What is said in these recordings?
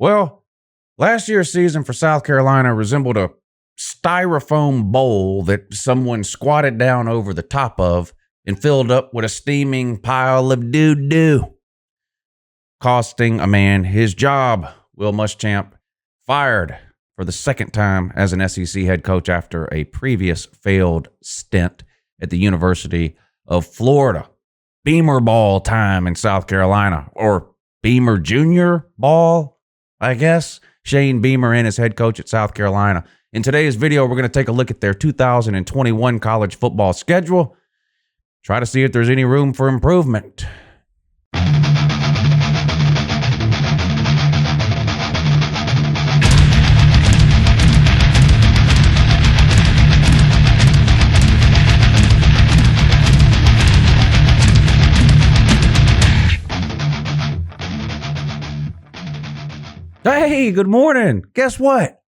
Well, last year's season for South Carolina resembled a styrofoam bowl that someone squatted down over the top of and filled up with a steaming pile of doo-doo, costing a man his job. Will Muschamp fired for the second time as an SEC head coach after a previous failed stint at the University of Florida. Beamer ball time in South Carolina, or Beamer Junior ball, I guess. Shane Beamer in as head coach at South Carolina. In today's video, we're going to take a look at their 2021 college football schedule. Try to see if there's any room for improvement. Hey, good morning. Guess what?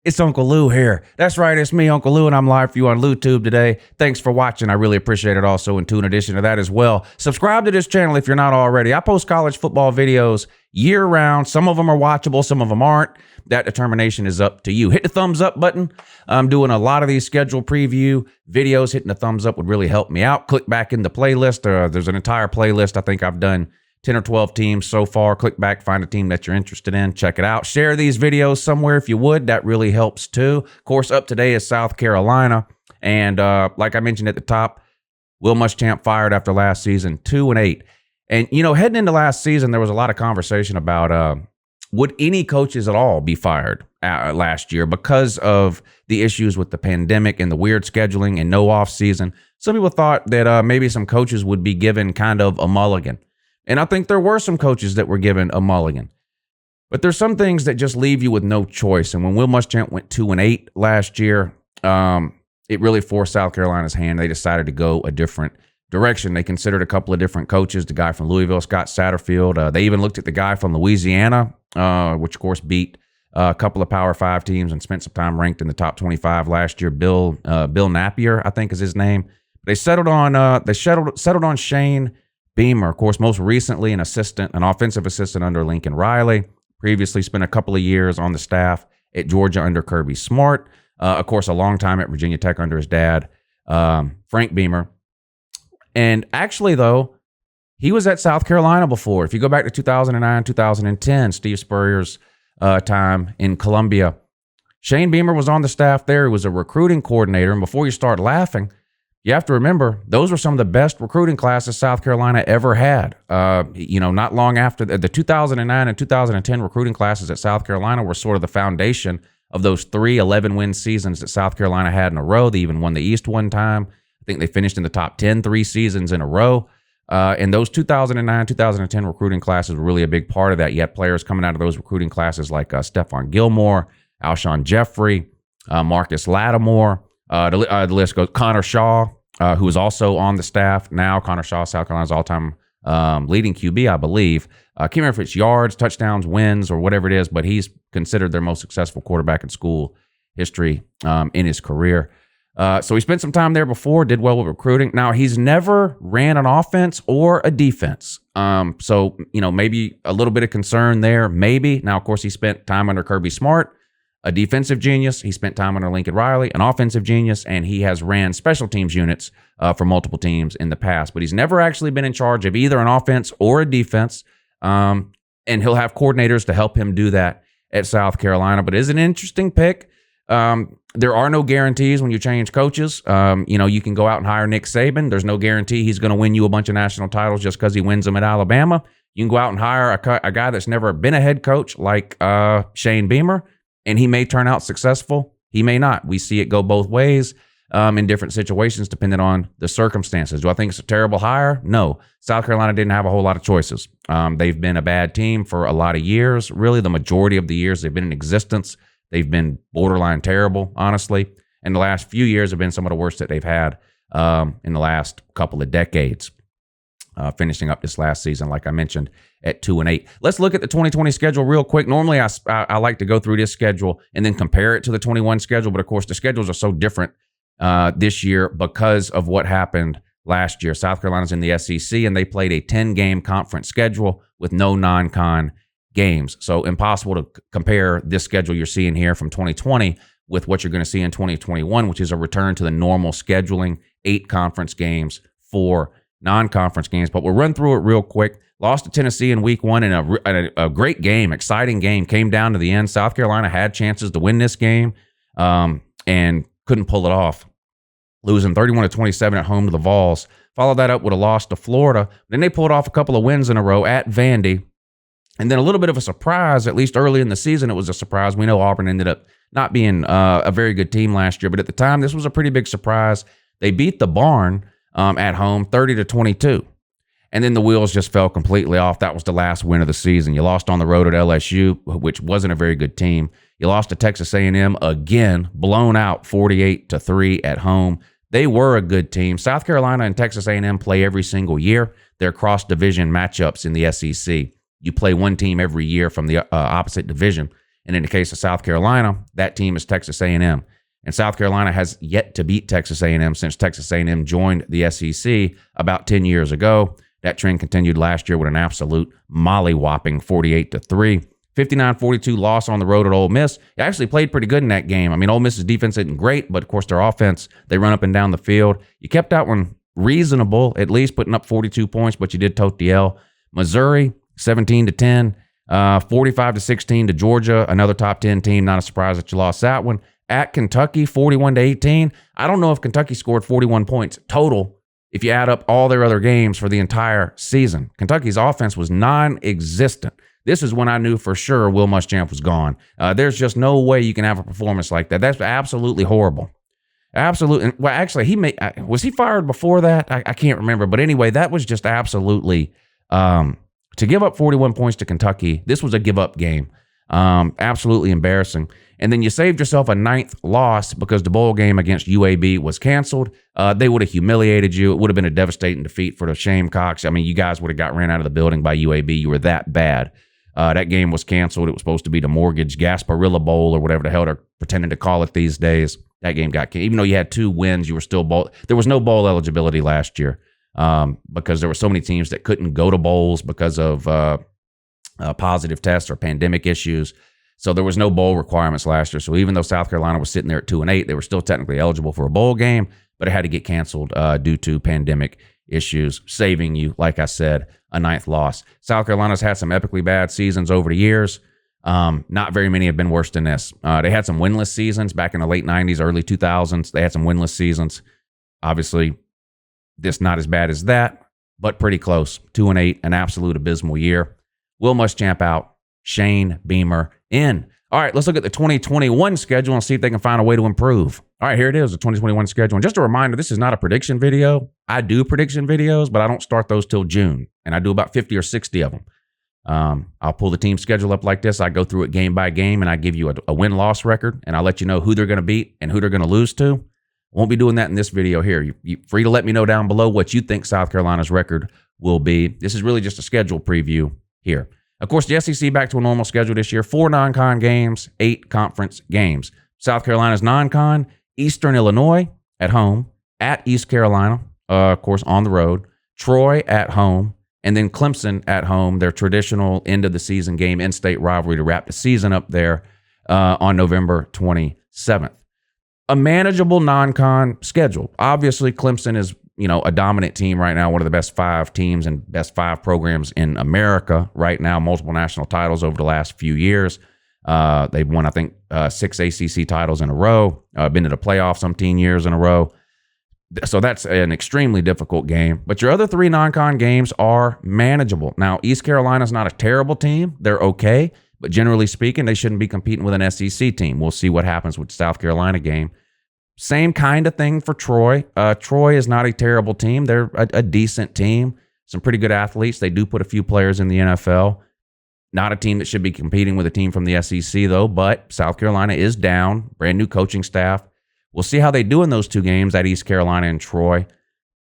It's Uncle Lou here. That's right, it's me, Uncle Lou, and I'm live for you on LouTube today. Thanks for watching. I really appreciate it. Also, in addition to that as well, subscribe to this channel if you're not already. I post college football videos year-round. Some of them are watchable, some of them aren't. That determination is up to you. Hit the thumbs up button. I'm doing a lot of these schedule preview videos. Hitting the thumbs up would really help me out. Click back in the playlist. There's an entire playlist. I think I've done 10 or 12 teams so far. Click back, find a team that you're interested in, check it out. Share these videos somewhere if you would. That really helps too. Of course, up today is South Carolina. And like I mentioned at the top, Will Muschamp fired after last season, 2-8. And, you know, heading into last season, there was a lot of conversation about would any coaches at all be fired last year because of the issues with the pandemic and the weird scheduling and no off season. Some people thought that maybe some coaches would be given kind of a mulligan. And I think there were some coaches that were given a mulligan. But there's some things that just leave you with no choice. And when Will Muschamp went 2-8 last year, it really forced South Carolina's hand. They decided to go a different direction. They considered a couple of different coaches, the guy from Louisville, Scott Satterfield. They even looked at the guy from Louisiana, which, of course, beat a couple of Power 5 teams and spent some time ranked in the top 25 last year. Bill Napier, I think is his name. They settled on Shane Beamer, of course, most recently an offensive assistant under Lincoln Riley. Previously spent a couple of years on the staff at Georgia under Kirby Smart. Of course, a long time at Virginia Tech under his dad, Frank Beamer. And actually, though, he was at South Carolina before. If you go back to 2009, 2010, Steve Spurrier's time in Columbia, Shane Beamer was on the staff there. He was a recruiting coordinator. And before you start laughing, you have to remember, those were some of the best recruiting classes South Carolina ever had. You know, not long after the 2009 and 2010 recruiting classes at South Carolina were sort of the foundation of those 3 11-win seasons that South Carolina had in a row. They even won the East one time. I think they finished in the top 10 3 seasons in a row. And those 2009, 2010 recruiting classes were really a big part of that. You had players coming out of those recruiting classes like Stephon Gilmore, Alshon Jeffrey, Marcus Lattimore. The list goes. Connor Shaw, who was also on the staff now. Connor Shaw, South Carolina's all-time leading QB, I believe. I can't remember if it's yards, touchdowns, wins, or whatever it is, but he's considered their most successful quarterback in school history in his career. So he spent some time there before, did well with recruiting. Now, he's never ran an offense or a defense. So, you know, maybe a little bit of concern there, maybe. Now, of course, he spent time under Kirby Smart, a defensive genius. He spent time under Lincoln Riley, an offensive genius, and he has ran special teams units for multiple teams in the past. But he's never actually been in charge of either an offense or a defense, and he'll have coordinators to help him do that at South Carolina. But it is an interesting pick. There are no guarantees when you change coaches. You know, you can go out and hire Nick Saban. There's no guarantee he's going to win you a bunch of national titles just because he wins them at Alabama. You can go out and hire a guy that's never been a head coach like Shane Beamer, and he may turn out successful. He may not. We see it go both ways in different situations depending on the circumstances. Do I think it's a terrible hire? No. South Carolina didn't have a whole lot of choices. They've been a bad team for a lot of years. Really, the majority of the years they've been in existence, they've been borderline terrible, honestly. And the last few years have been some of the worst that they've had in the last couple of decades. Finishing up this last season, like I mentioned, at 2-8. Let's look at the 2020 schedule real quick. Normally, I like to go through this schedule and then compare it to the 21 schedule. But of course, the schedules are so different this year because of what happened last year. South Carolina's in the SEC, and they played a 10-game conference schedule with no non-con games. So impossible to compare this schedule you're seeing here from 2020 with what you're going to see in 2021, which is a return to the normal scheduling, 8 conference games, 4 non-conference games. But we'll run through it real quick. Lost to Tennessee in week 1 in a great game, exciting game. Came down to the end. South Carolina had chances to win this game and couldn't pull it off, losing 31-27 at home to the Vols. Followed that up with a loss to Florida. Then they pulled off a couple of wins in a row at Vandy. And then a little bit of a surprise, at least early in the season, it was a surprise. We know Auburn ended up not being a very good team last year, but at the time, this was a pretty big surprise. They beat the Barn at home 30-22. And then the wheels just fell completely off. That was the last win of the season. You lost on the road at LSU, which wasn't a very good team. You lost to Texas A&M again, blown out 48-3 at home. They were a good team. South Carolina and Texas A&M play every single year. They're cross-division matchups in the SEC. You play one team every year from the opposite division. And in the case of South Carolina, that team is Texas A&M. And South Carolina has yet to beat Texas A&M since Texas A&M joined the SEC about 10 years ago. That trend continued last year with an absolute molly-whopping 48-3. 59-42 loss on the road at Ole Miss. They actually played pretty good in that game. I mean, Ole Miss's defense isn't great, but of course their offense, they run up and down the field. You kept that one reasonable, at least putting up 42 points, but you did tote the L. Missouri, 17-10, 45-16 to Georgia, another top 10 team. Not a surprise that you lost that one. At Kentucky, 41-18. I don't know if Kentucky scored 41 points total if you add up all their other games for the entire season. Kentucky's offense was non-existent. This is when I knew for sure Will Muschamp was gone. There's just no way you can have a performance like that. That's absolutely horrible. Absolutely. Well, actually, was he fired before that? I can't remember. But anyway, that was just absolutely to give up 41 points to Kentucky. This was a give-up game. Absolutely embarrassing. And then you saved yourself a 9th loss because the bowl game against UAB was canceled. They would have humiliated you. It would have been a devastating defeat for the Gamecocks. I mean, you guys would have got ran out of the building by UAB. You were that bad. That game was canceled. It was supposed to be the Mortgage Gasparilla Bowl or whatever the hell they're pretending to call it these days. That game got canceled. Even though you had 2 wins, you were still bowl. There was no bowl eligibility last year because there were so many teams that couldn't go to bowls because of positive tests or pandemic issues. So there was no bowl requirements last year. So even though South Carolina was sitting there at 2-8, they were still technically eligible for a bowl game, but it had to get canceled due to pandemic issues, saving you, like I said, a 9th loss. South Carolina's had some epically bad seasons over the years. Not very many have been worse than this. They had some winless seasons back in the late 90s, early 2000s. They had some winless seasons. Obviously, this not as bad as that, but pretty close. 2-8, an absolute abysmal year. Will Muschamp out. Shane Beamer in. All right, let's look at the 2021 schedule and see if they can find a way to improve. All right, here it is, the 2021 schedule. And just a reminder, this is not a prediction video. I do prediction videos, but I don't start those till June. And I do about 50 or 60 of them. I'll pull the team schedule up like this. I go through it game by game, and I give you a win-loss record, and I'll let you know who they're going to beat and who they're going to lose to. Won't be doing that in this video here. You're free to let me know down below what you think South Carolina's record will be. This is really just a schedule preview here. Of course, the SEC back to a normal schedule this year. 4 non-con games, 8 conference games. South Carolina's non-con, Eastern Illinois at home, at East Carolina, of course, on the road, Troy at home, and then Clemson at home, their traditional end-of-the-season game, in-state rivalry to wrap the season up there on November 27th. A manageable non-con schedule. Obviously, Clemson is a dominant team right now, one of the best 5 teams and best 5 programs in America right now, multiple national titles over the last few years. They've won, I think, 6 ACC titles in a row, been to the playoffs 17 years in a row. So that's an extremely difficult game. But your other 3 non-con games are manageable. Now, East Carolina's not a terrible team. They're okay. But generally speaking, they shouldn't be competing with an SEC team. We'll see what happens with the South Carolina game. Same kind of thing for Troy. Troy is not a terrible team. They're a decent team. Some pretty good athletes. They do put a few players in the NFL. Not a team that should be competing with a team from the SEC, though, but South Carolina is down. Brand new coaching staff. We'll see how they do in those 2 games at East Carolina and Troy.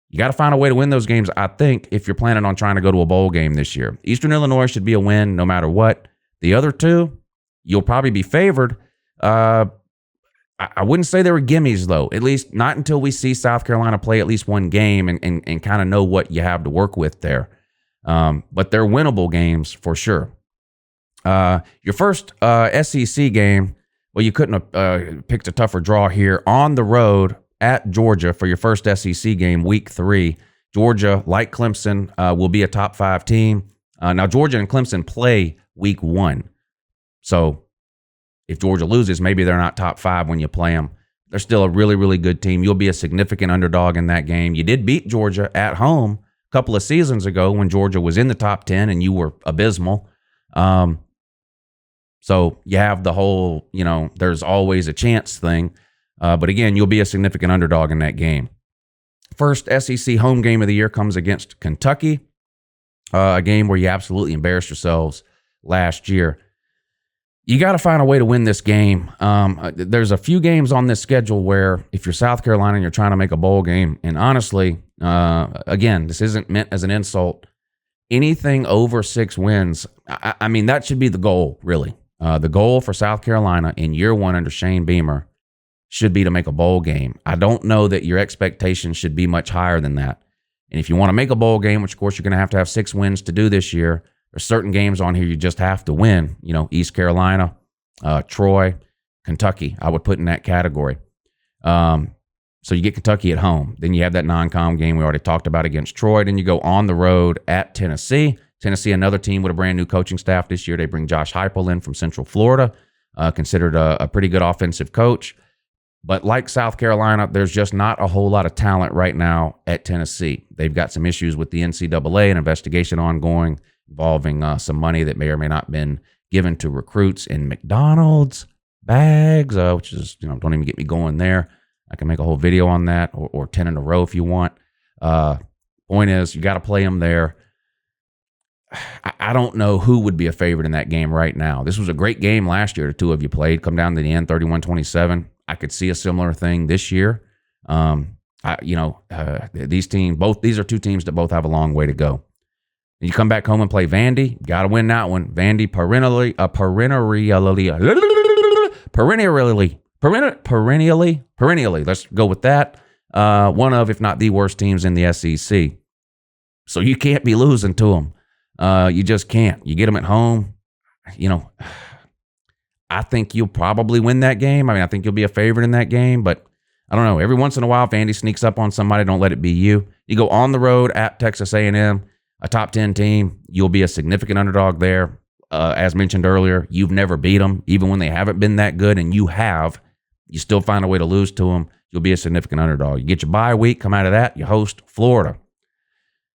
You got to find a way to win those games, I think, if you're planning on trying to go to a bowl game this year. Eastern Illinois should be a win no matter what. The other 2, you'll probably be favored. I wouldn't say they were gimmies, though, at least not until we see South Carolina play at least one game and kind of know what you have to work with there. But they're winnable games for sure. Your first SEC game, well, you couldn't have picked a tougher draw here. On the road at Georgia for your first SEC game, week 3. Georgia, like Clemson, will be a top 5 team. Now, Georgia and Clemson play week 1. So if Georgia loses, maybe they're not top 5 when you play them. They're still a really, really good team. You'll be a significant underdog in that game. You did beat Georgia at home a couple of seasons ago when Georgia was in the top 10 and you were abysmal. So you have the whole, there's always a chance thing. But again, you'll be a significant underdog in that game. First SEC home game of the year comes against Kentucky, a game where you absolutely embarrassed yourselves last year. You got to find a way to win this game. There's a few games on this schedule where if you're South Carolina and you're trying to make a bowl game, and honestly, again, this isn't meant as an insult, anything over 6 wins, I mean, that should be the goal, really. The goal for South Carolina in year 1 under Shane Beamer should be to make a bowl game. I don't know that your expectations should be much higher than that. And if you want to make a bowl game, which of course you're going to have 6 wins to do this year, there's certain games on here you just have to win. East Carolina, Troy, Kentucky, I would put in that category. So you get Kentucky at home. Then you have that non-com game we already talked about against Troy. Then you go on the road at Tennessee. Tennessee, another team with a brand new coaching staff this year. They bring Josh Heupel in from Central Florida, considered a pretty good offensive coach. But like South Carolina, there's just not a whole lot of talent right now at Tennessee. They've got some issues with the NCAA, an investigation ongoing involving some money that may or may not have been given to recruits in McDonald's bags, which is, don't even get me going there. I can make a whole video on that, or 10 in a row if you want. Point is, you got to play them there. I don't know who would be a favorite in that game right now. This was a great game last year. The two of you played, come down to the end, 31-27. I could see a similar thing this year. These teams, these are two teams that both have a long way to go. And you come back home and play Vandy, got to win that one. Vandy perennially, let's go with that. One of, if not the worst teams in the SEC. So you can't be losing to them. You just can't. You get them at home, I think you'll probably win that game. I mean, I think you'll be a favorite in that game, but I don't know. Every once in a while, Vandy sneaks up on somebody. Don't let it be you. You go on the road at Texas A&M, a top 10 team. You'll be a significant underdog there. As mentioned earlier, you've never beat them, even when they haven't been that good, and you have. You still find a way to lose to them. You'll be a significant underdog. You get your bye week, come out of that, you host Florida.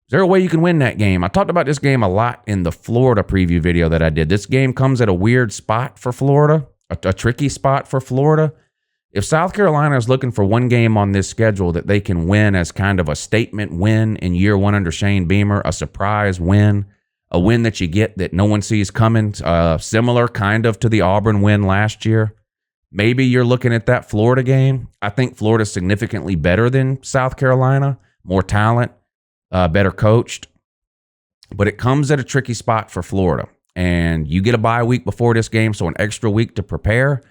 Is there a way you can win that game? I talked about this game a lot in the Florida preview video that I did. This game comes at a weird spot for Florida, a tricky spot for Florida. If South Carolina is looking for one game on this schedule that they can win as kind of a statement win in year 1 under Shane Beamer, a surprise win, a win that you get that no one sees coming, similar kind of to the Auburn win last year, maybe you're looking at that Florida game. I think Florida's significantly better than South Carolina, more talent. Better coached, but it comes at a tricky spot for Florida. And you get a bye week before this game, so an extra week to prepare.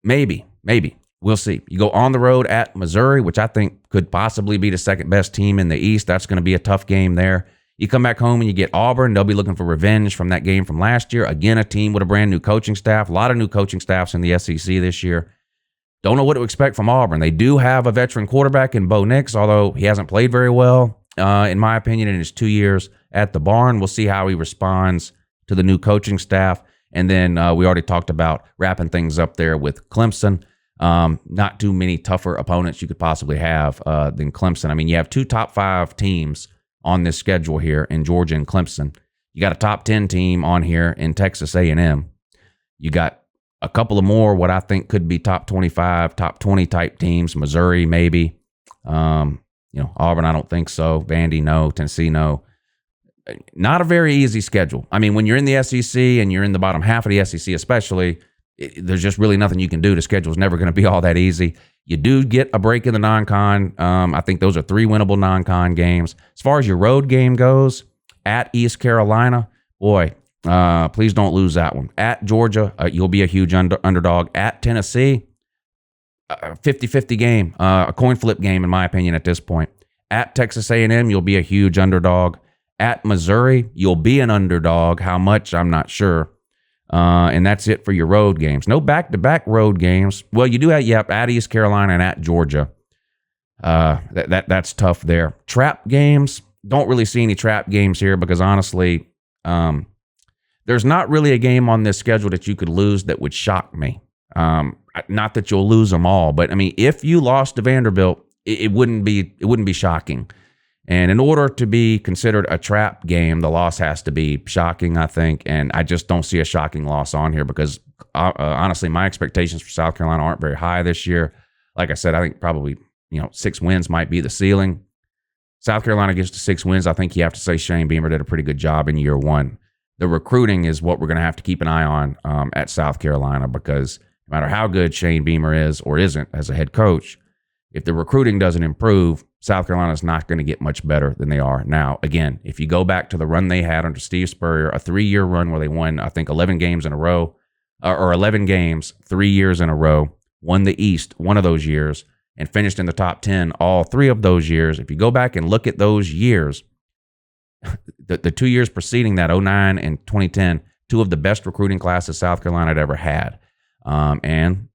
Maybe we'll see. You go on the road at Missouri, which I think could possibly be the second best team in the East. That's going to be a tough game there. You come back home and you get Auburn. They'll be looking for revenge from that game from last year. Again, a team with a brand new coaching staff. A lot of new coaching staffs in the SEC this year. Don't know what to expect from Auburn. They do have a veteran quarterback in Bo Nix, although he hasn't played very well, in my opinion, in his 2 years at the barn. We'll see how he responds to the new coaching staff. And then we already talked about wrapping things up there with Clemson. Not too many tougher opponents you could possibly have than Clemson. I mean, you have 2 top 5 teams on this schedule here in Georgia and Clemson. You got a top 10 team on here in Texas A&M. You got a couple of more, what I think could be top 25, top 20 type teams. Missouri, maybe. Auburn, I don't think so. Vandy, no. Tennessee, no. Not a very easy schedule. I mean, when you're in the SEC and you're in the bottom half of the SEC especially, there's just really nothing you can do. The schedule's never going to be all that easy. You do get a break in the non-con. I think those are 3 winnable non-con games. As far as your road game goes, at East Carolina, boy, please don't lose that one. At Georgia, you'll be a huge underdog. At Tennessee, 50-50 game, a coin flip game in my opinion at this point. At Texas A&M, you'll be a huge underdog. At Missouri, you'll be an underdog. How much, I'm not sure. And that's it for your road games. No back-to-back road games. Well, you do have, at East Carolina and at Georgia. That's tough there. Trap games, don't really see any trap games here because honestly, there's not really a game on this schedule that you could lose that would shock me. Not that you'll lose them all, but I mean, if you lost to Vanderbilt, it wouldn't be shocking. And in order to be considered a trap game, the loss has to be shocking, I think. And I just don't see a shocking loss on here because honestly, my expectations for South Carolina aren't very high this year. Like I said, I think probably 6 wins might be the ceiling. South Carolina gets to 6 wins. I think you have to say Shane Beamer did a pretty good job in year one. The recruiting is what we're going to have to keep an eye on at South Carolina because no matter how good Shane Beamer is or isn't as a head coach, if the recruiting doesn't improve, South Carolina is not going to get much better than they are now. Again, if you go back to the run they had under Steve Spurrier, a 3-year run where they won, I think, 11 games in a row, or 11 games, 3 years in a row, won the East one of those years, and finished in the top 10 all 3 of those years. If you go back and look at those years, the 2 years preceding that, 09 and 2010, 2 of the best recruiting classes South Carolina had ever had. And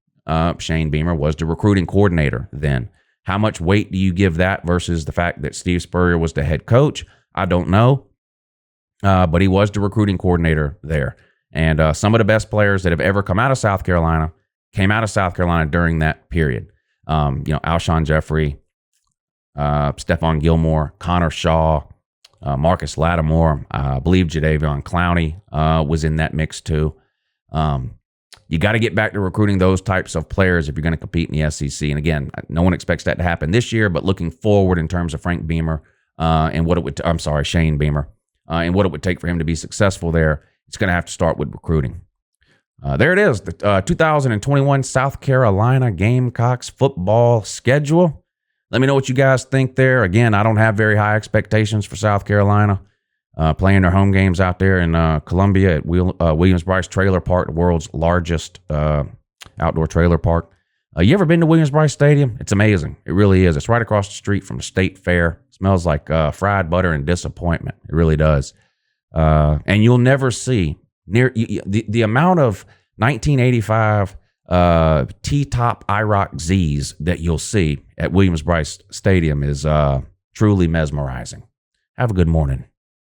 Shane Beamer was the recruiting coordinator then. How much weight do you give that versus the fact that Steve Spurrier was the head coach? I don't know. But he was the recruiting coordinator there. And some of the best players that have ever come out of South Carolina came out of South Carolina during that period. Alshon Jeffrey, Stephon Gilmore, Connor Shaw, Marcus Lattimore, I believe Jadeveon Clowney was in that mix too. You got to get back to recruiting those types of players if you're going to compete in the SEC. And again, no one expects that to happen this year, but looking forward in terms of Frank Beamer and what it would, Shane Beamer, and what it would take for him to be successful there, it's going to have to start with recruiting. There it is, the 2021 South Carolina Gamecocks football schedule. Let me know what you guys think there. Again, I don't have very high expectations for South Carolina. Playing their home games out there in Columbia at Williams-Brice Trailer Park, the world's largest outdoor trailer park. You ever been to Williams-Brice Stadium? It's amazing. It really is. It's right across the street from the State Fair. It smells like fried butter and disappointment. It really does. And you'll never see the amount of 1985 T-top IROC Zs that you'll see at Williams-Brice Stadium is truly mesmerizing. Have a good morning.